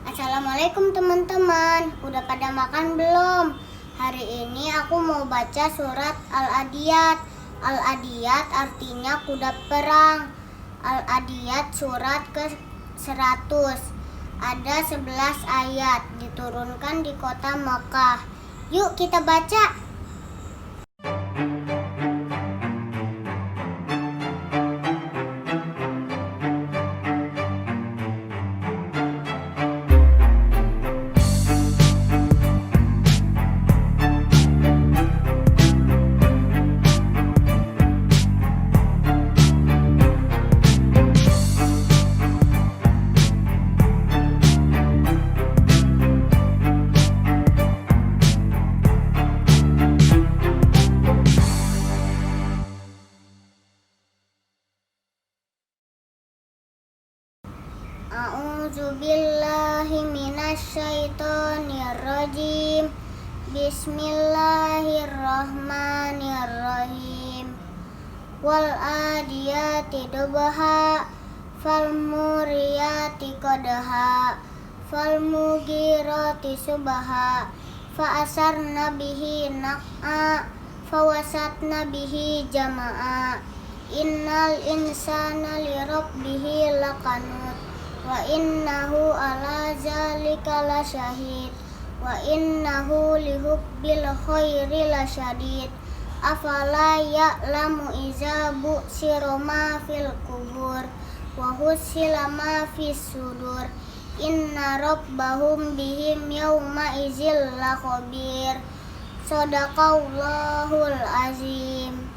Assalamualaikum teman-teman, udah pada makan belum? Hari ini aku mau baca surat Al-Adiyat. Al-Adiyat artinya kuda perang. Al-Adiyat surat ke-100. Ada 11 ayat, diturunkan di kota Makkah. Yuk kita baca. A'udzubillahi minasyaitonirrajim. Bismillahirrahmanirrahim. Wal adiyati dobha, fal muriyati qadha, fal mugirati subha, fa asarna bihi naq'a, fa wasatna bihi jama'a. Innal insana li rabbihi lakanut, wa innahu ala zalika lasyahid, wa innahu lihubbil khairi lasyadid. Afala ya'lamu iza bu'sira ma fil kubur, wa husila ma fis sudur. Inna rabbahum bihim yawma izil lakhabir. Sadaqallahul azim.